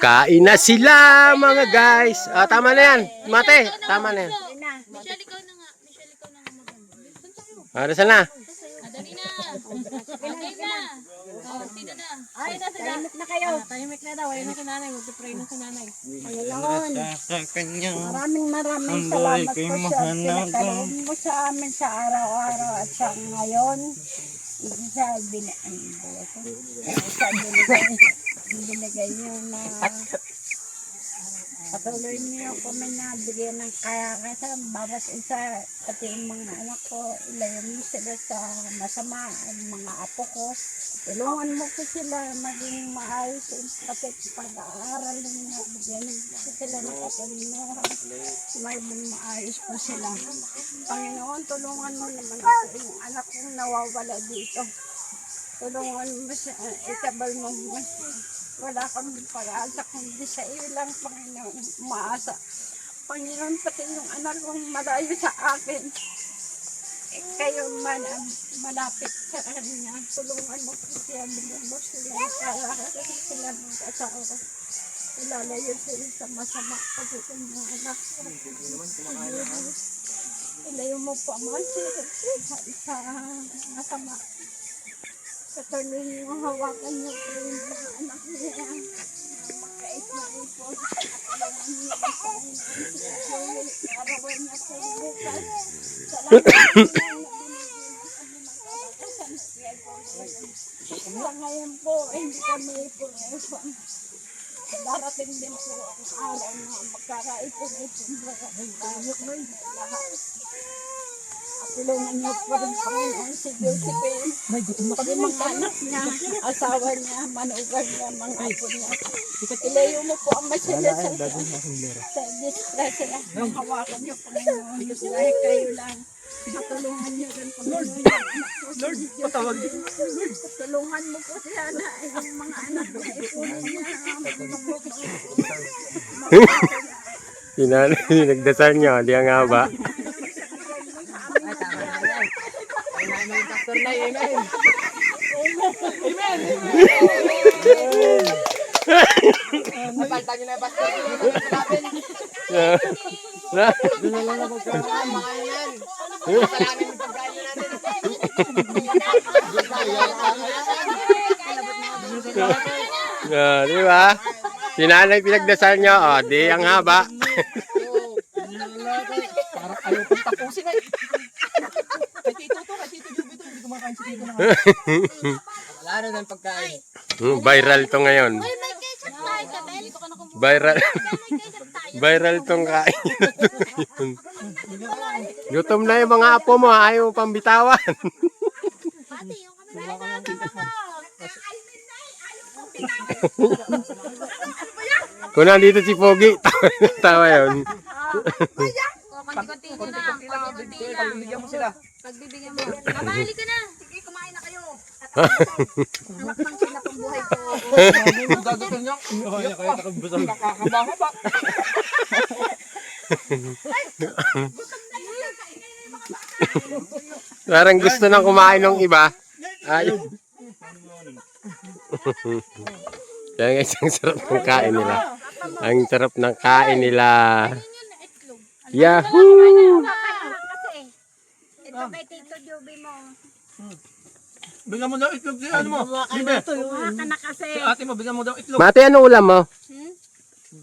Kain na sila mga guys. Ah, tama na yan. Mate, tama na yan. Michelle, ikaw na nga. Michelle, ikaw na nga magano. Ah, saan na? Dali na. Okay na. Sino na? Ay, tahimik na kayo. Tahimik na daw. Ayun na si nanay. Mag-pray na si nanay. Panginoon, maraming salamat po sa pinagkaloob mo sa amin sa araw-araw at sa ngayon. Sa binigay niyo na patuloy niyo kami na bigyan ng kaya-kaya bawat isa, pati yung mga anak ko, ilayo mo sila sa masama, mga apo ko. Tulungan mo ko sila maging maayos, pati pag-aaral nila, bigyan mo sila ng katalinuhan, maging maayos po sila. Panginoon, tulungan mo naman ako yung anak kong nawawala dito. Tulungan mo siya, itabal mo wala kang pag-asa kundi sa iyo lang, Panginoon, umaasa. Panginoon, pati yung anak kong malayo sa akin, kayo malapit sa kanya. Tulungan mo po siya, bigyan mo sila, para sila mag-asawa. Ilalayo sila sa masama kasi yung mga anak ko. Ilayo mo po ang sa masama. Patuloy niyo, hawakan niyo po yung mga anak niya. Magkait-mait po. Alam niyo ang Panginoon. Arawan niya po bukas. Sa ngayon po, hindi kami po. Darating din po ang araw na magkakaipon-ipon po. Lahat. Tulungan niyo po rin Panginoon si Josephine. Pag yung mga anak niya, asawa niya, manugang niya, mga apo niya. Ilayo mo po ang masila sa disgrasya. Hawakan niyo Panginoon. Dahil kayo lang. Patulungan niyo rin Panginoon. Lord, patawag niyo. Tulungan mo po siya na yung mga anak niya. Ipunin niya. Nagdasal nyo, di ang haba. Di ba? Si nanay pinagdasal nyo, oh, di ang haba. Parang ayaw pang tapusin ay. Kay Tito to, kay Tito Juby to, hindi kumakain si Tito na. Wala na ng pagkain. Viral to ngayon. Viral. Viral tong kain. Gutom na yung mga apo mo, ayaw mo pang bitawan. Kung nandito si Pogi, tawa yun. Konti-konti lang. Pagbibigyan mo sila. Pagbibigyan mo. Mabahali ka na. Sige, kumain na kayo. Anak ng sila pang buhay ko. Gagawin niyo. Nakakabaho ba? Parang gusto nang kumain ng iba. Ayun. Kaya guys, ang sarap ng kain nila. Ang sarap ng kain nila. Yahoo! Kasi, ito kay Tito Juby mo. Bigyan mo daw itlog si ano mo. Bibe. Kuha ka na kasi. Si ate mo, bigyan mo daw itlog. Mate, ano ulam mo?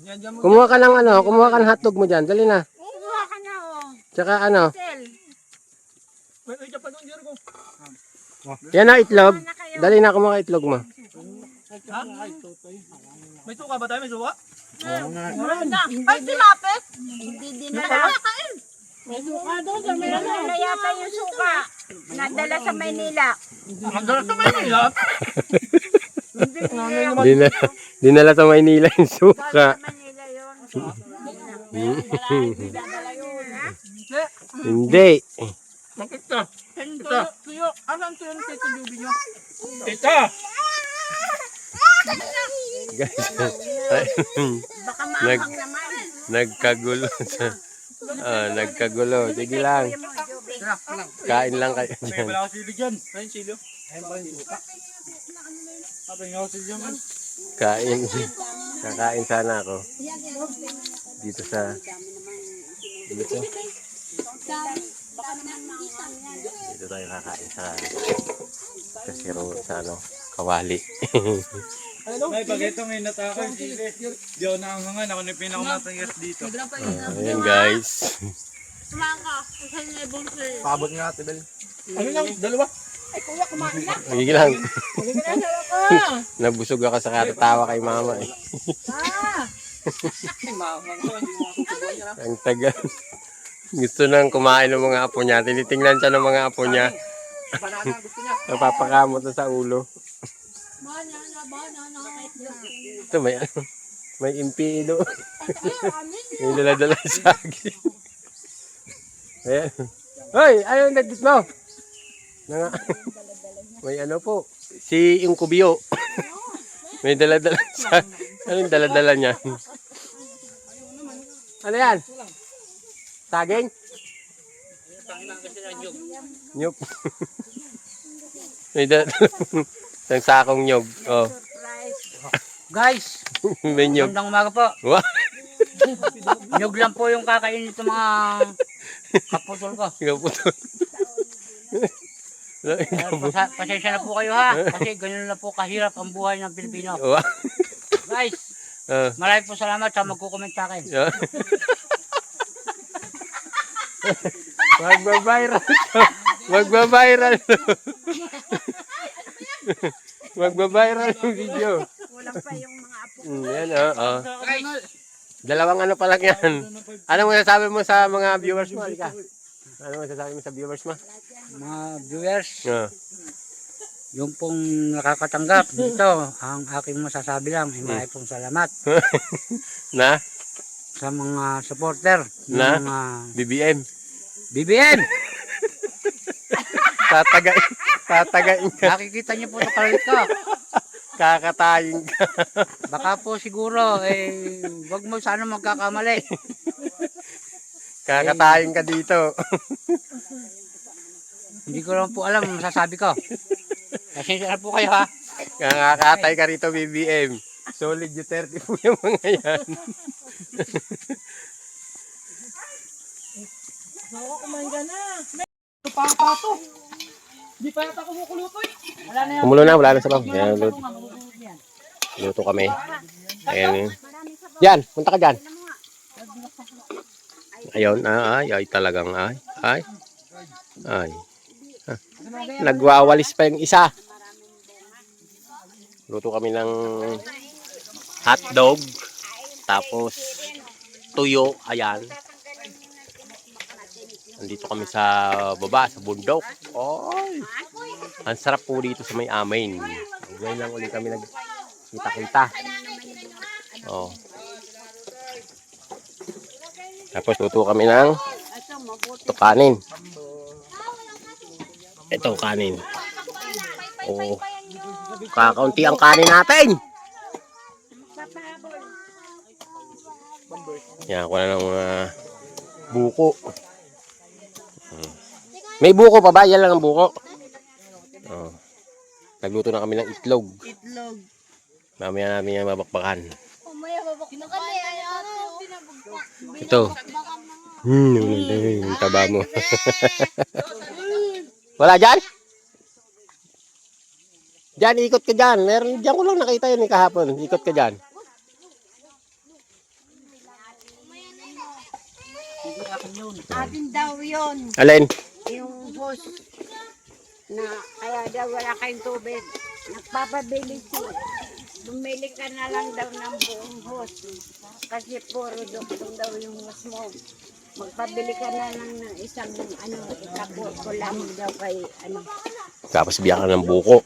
Yan, dyan mo. Kumuha ka ng ano, kumuha ka ng hotdog mo dyan. Dali na. Kuha ka na, oh. Tsaka ano, Sel. Wait, wait, pa doon, Jericho. yan na itlog. Dali na, kumuha ka itlog mo. Ha? May suka ba tayo? May suka? Ay, silapit. Hindi dinala. May suka doon sa Maynila. Dinala yata yung suka. Nadala sa Maynila. Ang dalas sa Maynila. Dinala sa Maynila yung suka. Sa Manila yun. Hindi. Bakit ka? Ito. Tuyo. Asan tuyo ng Tito Juby nyo? Tita! Guys, Baka maanghang naman. nagkagulo sa nagkagulo. Sige lang. Tira, lang. Kain lang kayo May dyan. wala ka sili dyan. Ayun, silo. Ayun pa yung suka. Sabi nga ako siya man. Kain. Kakain sana ako. Dito sa... Dito. Dito tayo kakain sa... Kasiro sa ano, kawali. May pag ito ngayon natakaw yung sili. Di ako nakahangan. Ako na yung pinakamatanggas dito. Ayan guys. Paabot nga ate Bel. Ano lang? Dalawa? Magiging lang. Nabusog ako sa katatawa kay mama eh. Ang tagal. Gusto nang kumain ng mga apo niya. Tinitingnan siya ng mga apo niya. Banana gusto niya. Napapakamot na sa ulo. Ito may ano. May impi doon. May dala-dala sa saging. Ayan. Hoy! Ayaw nagdit mo! May ano po. Si yung kubiyo. May dala-dala sa... Ano yung dala-dala niya? Ano yan? Saging? Nyug. May dala-dala. Isang sakong nyug. Oh. Guys, May nyug. magandang umaga po. Wow. Nyug lang po yung kakainin nito mga kaputol ko. Ikaw po to. Pasensya na po kayo ha. Kasi ganyan na po kahirap ang buhay ng Pilipino. Wow. Guys, maraming po salamat sa magkukomment sa akin. Magbabiral to. Magbabiral to. Magbabiral yung video. Kulang pa yung mga apo. Yan oh. Dalawang ano pa lang yan. Ano mo sasabi mo sa mga viewers mo? Halika. Ano mo sasabi mo sa viewers mo? Mga viewers, Oh. yung pong nakakatanggap dito, ang aking masasabi lang, maraming pong salamat Na? sa mga supporter ng Na? mga BBM. BBM. Tatagain ka. Nakikita niyo po sa kalit ko. Kakatayin ka. Baka po siguro, wag mo sana magkakamali. Kakatayin ka dito. Hindi ko lang po alam ang masasabi ko. Pasensya na po kayo ha. Kakatay ka rito BBM. Solid yung 30 po yung mga yan. Papato. Di pa yata kumukulutoy. Kumulo na, wala na sa bang. Ayan, luto kami. Ayan. Yan, punta ka dyan. Ayun, ay talagang, ay. Ah, nagwawalis pa yung isa. Luto kami ng hotdog. Tapos, tuyo, ayan. Nandito kami sa baba, sa bundok. Oy! Ang sarap po dito sa may amin. Ngayon lang ulit kami nagkita-kita. Oh. Tapos luto kami ng ito kanin. Ito kanin. Oh. Kakaunti ang kanin natin. Yan, ako na ng buko. May buko pa ba? Yan lang ang buko. Oh. Nagluto na kami ng itlog. Itlog. Mamaya namin yung mabakbakan. Umaya babakbakan na yan. Ito. Yung taba mo. Wala dyan? Dyan, ikot ka dyan. Meron, dyan ko lang nakita yun kahapon. Ikot ka dyan. Atin daw yun. Alin? Yung hose na kaya daw wala kayong tubig. Nagpapabili siya. Bumili ka na lang daw ng buong hose. Kasi puro duktong daw yung hose mo. Magpabili ka na lang ng isang itapos ko lang daw kay Tapos biyak ka ng buko.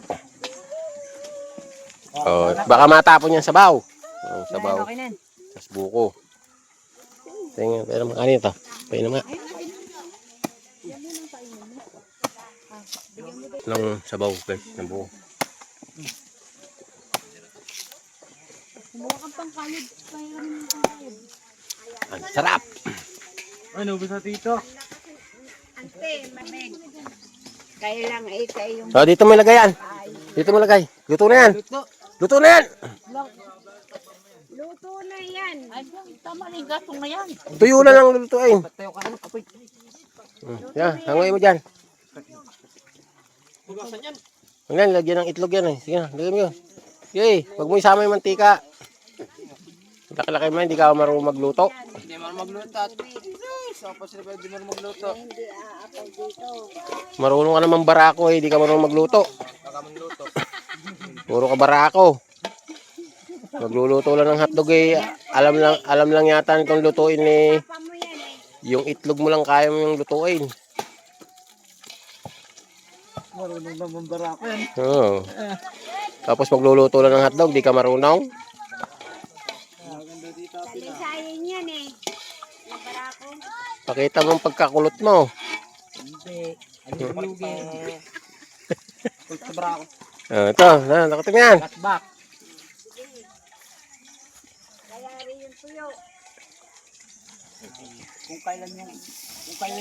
Oh, baka matapon yan sabaw. Oh, sabaw. Tapos buko. Tingnan, pero makanin ito. Painom nga. Lang sabaw guys, ng buko. Ang sarap. Ano ba sa tito? Ante, mameg. Kailang ika yung So, dito mo ilagay yan. Dito mo ilagay. Luto na yan. Luto na yan. luto na yan. Ay, tama na yung gatong na yan. Tuyo na lang lutuin. Tayo ka ano, kapoy. Yan, hangoy mo dyan. Bugasan yan. Yan, lagyan ng itlog yan eh. Sige na, lagyan mo yun. Sige, wag mo isama yung mantika. Laki-laki mo, hindi ka marunong magluto. Hindi mo magluto at so pa sila pwede mo magluto. Hindi aapaw dito. Marunong ka naman barako eh, hindi ka marunong magluto. Baka magluto. Puro ka barako. Magluluto lang ng hotdog eh. Alam lang yata nitong lutuin eh. Pa mo yan eh. Yung itlog mo lang kaya mo yung lutuin. Marunong naman barako yan. Oo. Tapos magluluto lang ng hotdog, di ka marunong. Salisayin yan eh. Yung barako. Pakita mo ang pagkakulot mo. Hindi. Ano yung lugi? Kulot sa barako. Ito, nakatim yan. Cutback. Kaya rin yung tuyo. Kung kailan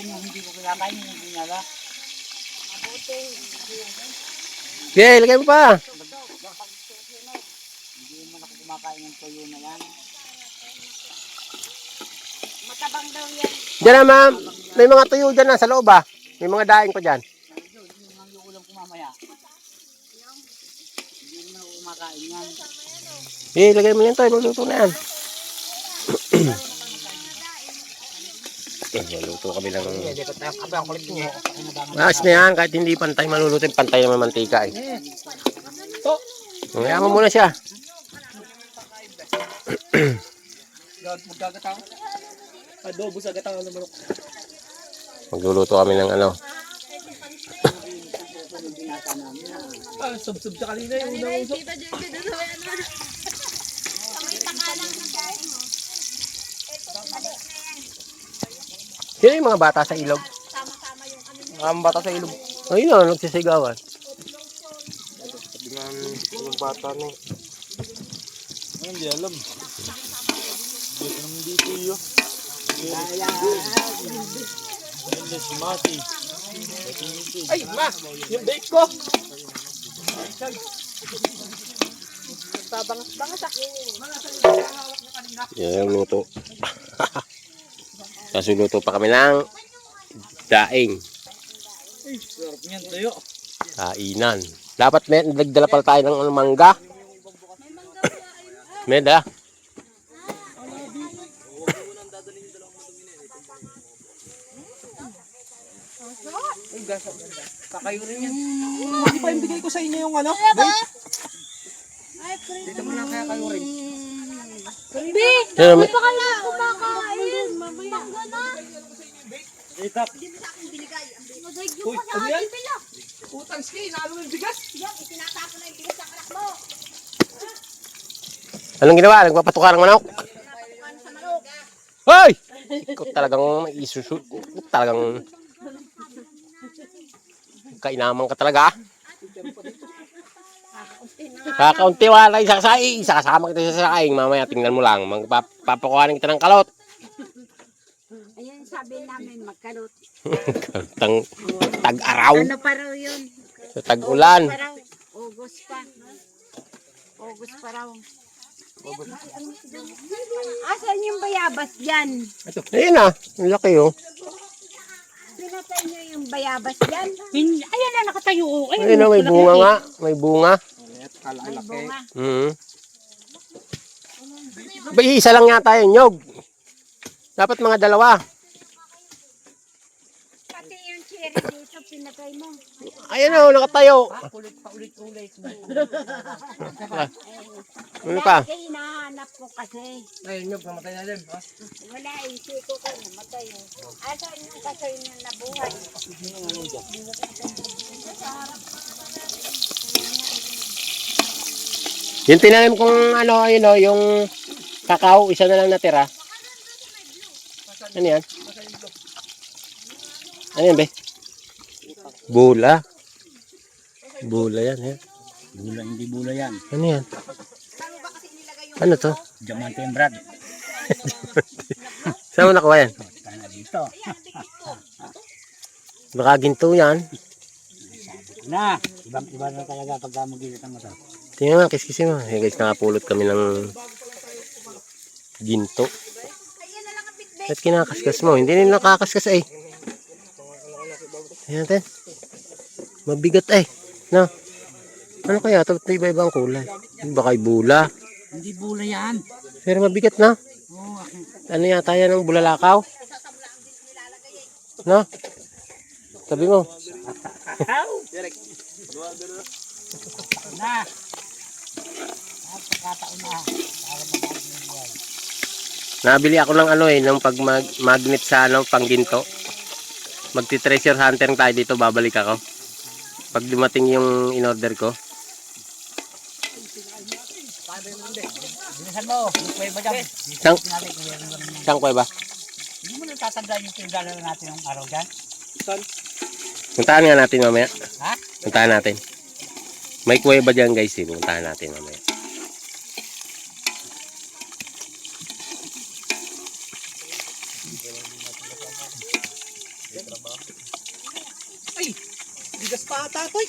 yung hindi ko kinakain, yung dinala. Mabuti. Okay, lagay mo pa. Hindi naman ako kumakain ng tuyo na yan. Matabang daw yan. Diyan na ma'am, may mga tuyo dyan na sa loob ah. May mga daing pa dyan. Yung ulam ko mamaya. Hindi naman ako kumakain yan. Okay, lagay mo yan tayo, magluto na yan. Maluto kami lang. Hindi ko tayo kabe ang kulit niya. Maas na yan, kahit hindi pantay maluluto, pantay naman mantika eh. Ngayon mo muna siya. Magkagatang. Adobo sa gatang ng manok. Magluluto kami ng ano. Sub-sub sa kanina yung unang usok. Tita Jenny, doon sa ano. Sino yung mga bata sa ilog? Ang bata sa ilog. Ayun na, nagsisigawan. Sabi nga yung bata na eh. Hindi alam. Dito naman dito yun. Si Mati. Ay, ma! Yung bake ko! Yan yung luto. Tapos luto pa kami ng daing. Ay, sarap niyan tayo. Kainan. Dapat may nagdala pala tayo ng mangga. May dala. Kakayo rin yan. Hindi pa yung bigay ko sa inyo yung ano? Bake. Dito mo lang kaya kayo rin. Yan, may- Kaya kumakain. Mamaya na. Itak. Uy, ano yan? Pila. Utang ski, nalo yung bigas. Itinatapon na yung bilis ng anak mo. Anong ginawa? Nagpapatukar ng manok? Hoy! Ikaw talagang isusut. Talagang kainaman ka talaga. Kakaunti wala isa saing. Isa kasama kita sa saing. Mamaya tingnan mo lang. Magpapakuhanin kita ng kalot. Ayun sabi namin magkalot. Kalotang tag-araw. Ano pa raw yun? Sa tag-ulan. August pa. August pa raw. Asan yung bayabas dyan? Ayun na. Ang laki oh. Pinatay niyo yung bayabas dyan? Ayan na, nakatayo. Ayun na, may bunga nga. May bunga. May bunga. Ba, isa lang yata yung nyog. Dapat mga dalawa. Pati yung cherry dito, pinatay mo. Ayun na, nakatayo. Paulit-ulit. Ano pa? Dati hinahanap ko kasi. Ayun yung namatay na din. Wala, isip ko namatay. Asan yung kasoy na nabuhay? Yung tinanim kong ano, yun o, yung kakao, isa na lang natira. Ano yan? Ano yan, be? Bula. Bula yan, eh. Bula, hindi bula yan. Ano yan? Ano to? Diamante and Brad. Saan mo nakuha yan? Kaya dito. Baka ginto yan. Na, ibang-iba na talaga pagka magigitan mo to. Tingnan nga, kiskisin mo. Hey guys, nakapulot kami ng ginto. At kinakaskas mo. Hindi nila nakakaskas eh. Tingnan natin. Mabigat eh. No? Ano kaya ito? Ito iba-ibang kulay. Baka bula. Hindi bula yan. Pero mabigat na. Oo, Ano yata yan ng bulalakaw? No? Sabi mo. na. Pagkataon na. Para magagawin. Nabili ako ng ano eh, ng magnet sa ano, pangginto. Magti-treasure hunter tayo dito, babalik ako. Pag dumating yung in-order ko. Bilisan mo, may ba dyan? Sang, Natin, kung meron ka naman. sang ba? Hindi mo natatandaan yung pinagdala natin ng araw dyan? Puntahan nga natin mamaya. Ha? Puntahan natin. May kuweba dyan guys eh, puntahan natin mamaya. Bigas pa ata to eh.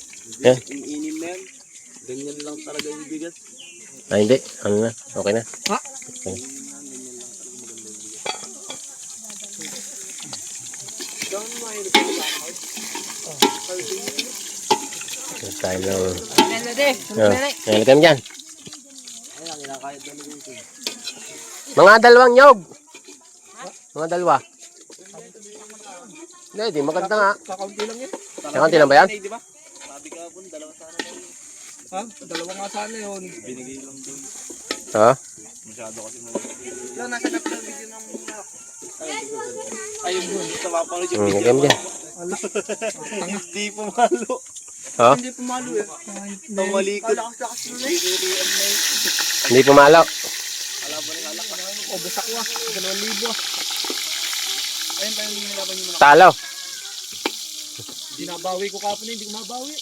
Eh? Inim na yan. Ganyan lang talaga yung bigas. Ah, hindi. Ano na? Okay na. Ha? Okay. Tayo ng... Melody. Ayan kami dyan. Mga dalawang nyog. Mga dalawa. Hindi, di maganda nga. Kakaunti lang yan. Kakaunti lang ba yan? Di ba? Sabi ka po, dalawa sana yun. Ha? Dalawa nga sana yun. Binigay lang din. Ha? Masyado kasi maliit. Yan, nasa kapit ng video ng... Ayun yun, sa mapanood yung Hmm, video. kami dyan. Hindi pumalo. Ha? Hindi pumalo eh. Tumalikod. Kalakas-lakas na eh. Hindi pumalo. O, basak wa. 2,000 ah. Ayun pa yung nilaban yung mga... Talo. Dinabawi ko kapon eh, hindi ko mabawi.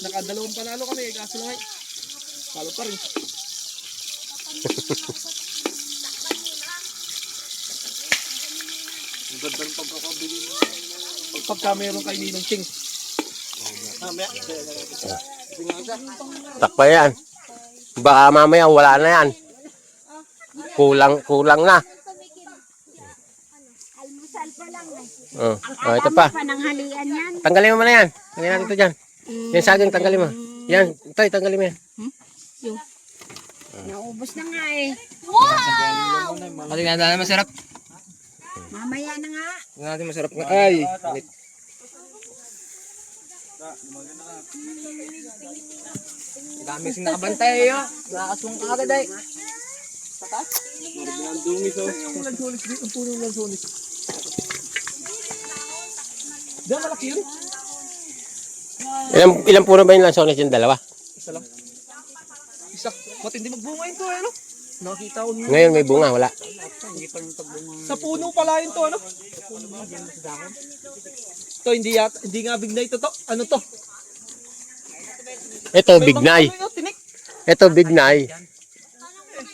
Nakadalawang panalo kami, kaso lang ay. Talo pa rin. Ang ganda ng pagkakabili. Pagka meron kay Ninong Ching. Takpa yan. Baka mamaya wala na yan. Kulang na. Almusal pa lang eh. Oh, ito pa. Pananghalian yan. Tanggalin mo na yan. Tanggalin natin ito dyan. Yan saging, tanggalin mo. Yan, ito, tanggalin mo yan. Naubos na nga eh. Ano nga na masarap? Mamaya na nga. Ano natin masarap nga? Ay! Dami sing nakabantay yun. Nakakaswang ka agad ay. Ang dumi so. Ang lansonis dito, ang puno ng lansonis. Diyan malaki yun. Ilang puno ba yung lansones yung dalawa? Isa lang. Isa. Matindi magbunga yun to eh no? Nakita ko yun. Ngayon may bunga, wala. Sa puno pala yun to ano? Ito hindi nga bignay to. Ano to? Ito, bignay. Ano yun, tinik? Ito, bignay.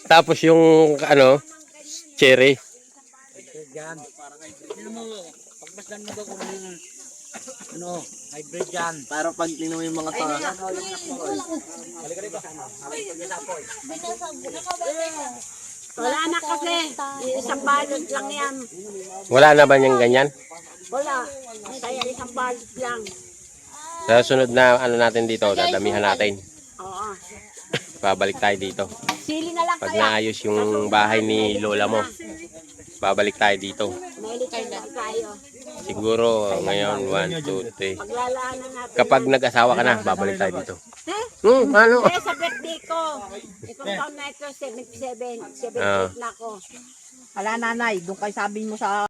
Tapos yung, ano, cherry. Yan. Sino mo, pagbasdan mo ba kung ano, hybrid yan. Para pag tingnan mo yung mga tanga. Wala na kasi. Isang balot lang yan. Wala na ba niyang ganyan? Wala. Kaya isang balot lang. Sa sunod na ano natin dito, dadamihan natin. Oo. Babalik tayo dito. Sili na lang Pag kaya. naayos yung bahay ni lola mo, babalik tayo dito. Mahilig na tayo. Siguro ngayon, 1, 2, 3. Paglalaan na natin. Kapag nag-asawa ka na, babalik tayo dito. Eh? Ano? Sa birthday ko. Itong taon na ito, 77. 78 na ako. Ala nanay, doon kayo sabi mo sa